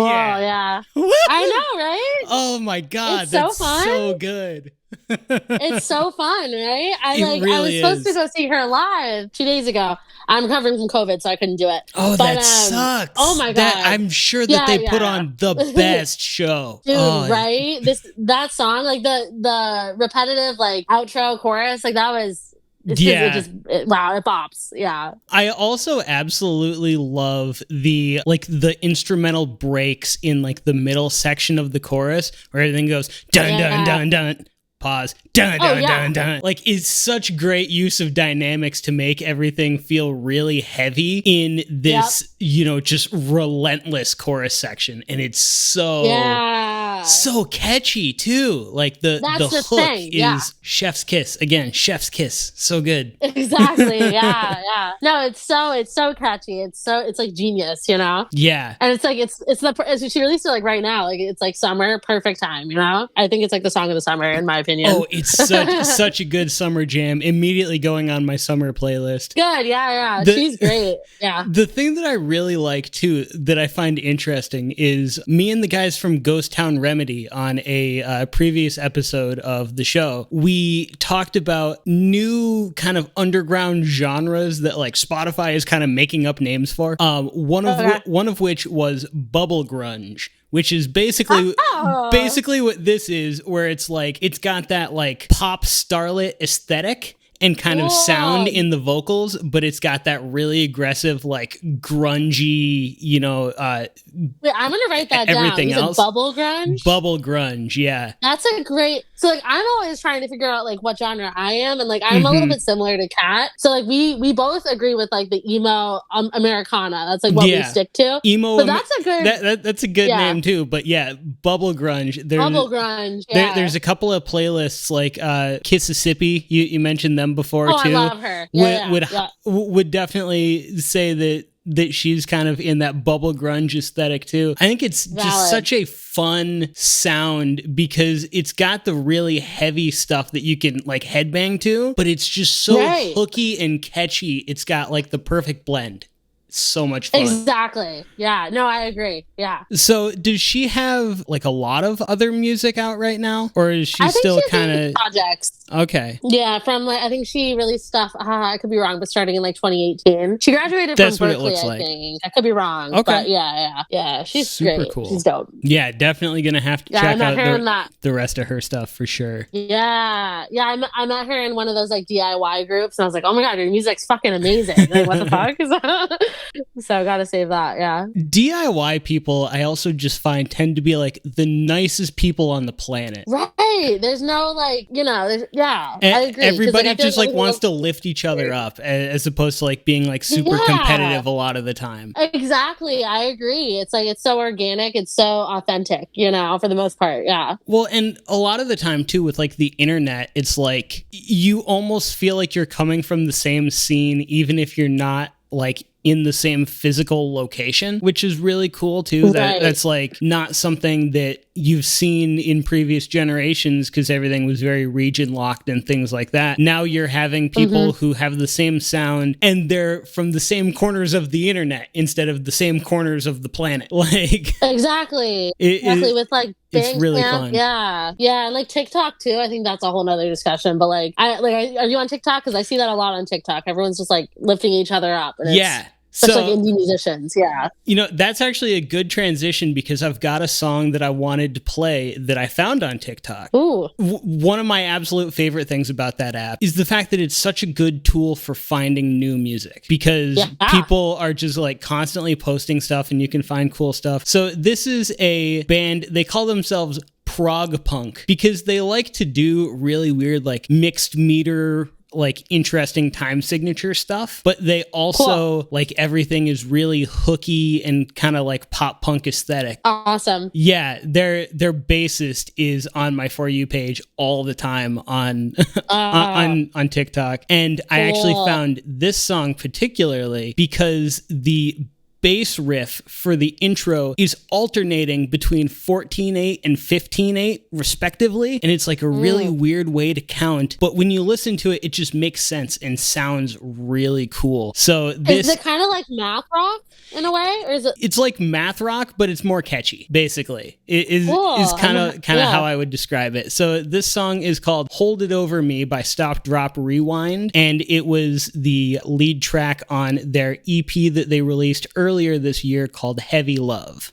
Hell yeah. yeah. Woo! I know, right? Oh my God. It's so That's fun. so good. It's so fun, right? I really was supposed to is. go see her live 2 days ago. I'm recovering from COVID, so I couldn't do it. Oh, But that sucks. oh my That God. I'm sure that Yeah, they put yeah. on the best show. Dude, Oh, right? That song, like the repetitive like outro chorus, like that was Yeah. wow, it bops. Yeah. I also absolutely love the instrumental breaks in like the middle section of the chorus where everything goes dun dun dun dun. Pause. Dun dun dun dun. Like, it's such great use of dynamics to make everything feel really heavy in this, just relentless chorus section, and it's so catchy too. Like the hook is chef's kiss again. Chef's kiss. So good. Exactly. Yeah. No, it's so catchy. It's like genius. Yeah. And it's like she released it like right now. Like it's like summer, perfect time. I think it's like the song of the summer in my opinion. Oh, it's such a good summer jam. Immediately going on my summer playlist. Good, yeah. She's great. Yeah. The thing that I really like too, that I find interesting, is me and the guys from Ghost Town Remedy on a previous episode of the show. We talked about new kind of underground genres that like Spotify is kind of making up names for. One of which was bubble grunge, which is basically what this is, where it's like it's got that like pop starlet aesthetic and kind of sound in the vocals, but it's got that really aggressive, like grungy, Wait, I'm gonna write that everything down. else. Bubble grunge? Bubble grunge, yeah. That's a great. So like I'm always trying to figure out like what genre I am, and like I'm a little bit similar to Kat. So like we both agree with like the emo Americana. That's like what we stick to. Emo, but that's a good. That's a good name too. But yeah, bubble grunge. Bubble grunge. Yeah. There's a couple of playlists like Kississippi. You mentioned them before too. I love her. Would definitely say that she's kind of in that bubble grunge aesthetic too. I think it's just such a fun sound because it's got the really heavy stuff that you can like headbang to, but it's just so hooky and catchy. It's got like the perfect blend. So much fun. Exactly. Yeah. No, I agree. Yeah. So does she have like a lot of other music out right now, or is she still kind of projects? Okay. Yeah. From like, I think she released stuff. I could be wrong, but starting in like 2018, she graduated from Berkeley. I think I could be wrong. Okay. But yeah. She's super great. Cool. She's dope. Yeah, definitely gonna have to check out the rest of her stuff for sure. Yeah. I met her in one of those like DIY groups, and I was like, oh my God, your music's fucking amazing. Like, what the fuck? So gotta save that. Yeah. DIY people, I also just find tend to be like the nicest people on the planet. Right. There's no like, I agree. Everybody just like wants to lift each other up as opposed to like being like super competitive a lot of the time. Exactly. I agree. It's like, it's so organic. It's so authentic, for the most part. Yeah. Well, and a lot of the time too with like the internet, it's like you almost feel like you're coming from the same scene, even if you're not like in the same physical location, which is really cool too. That's like not something that you've seen in previous generations because everything was very region locked and things like that. Now you're having people who have the same sound and they're from the same corners of the internet instead of the same corners of the planet. Like exactly with like it's really fun. Yeah, and like TikTok too. I think that's a whole nother discussion. But like, are you on TikTok? Because I see that a lot on TikTok. Everyone's just like lifting each other up. And such like indie musicians, yeah. That's actually a good transition because I've got a song that I wanted to play that I found on TikTok. Ooh. One of my absolute favorite things about that app is the fact that it's such a good tool for finding new music because people are just like constantly posting stuff and you can find cool stuff. So this is a band, they call themselves prog punk because they like to do really weird like mixed meter like interesting time signature stuff, but they also like everything is really hooky and kind of like pop punk aesthetic. Awesome. Yeah, their bassist is on my For You page all the time on on TikTok, and I actually found this song particularly because the bass riff for the intro is alternating between 14/8 and 15/8 respectively, and it's like a really weird way to count, but when you listen to it, it just makes sense and sounds really cool. So this is it kind of like math rock in a way, or is it? It's like math rock, but it's more catchy. Basically, it is kind of how I would describe it. So this song is called "Hold It Over Me" by Stop.Drop.Rewind, and it was the lead track on their EP that they released earlier this year called Heavy Love.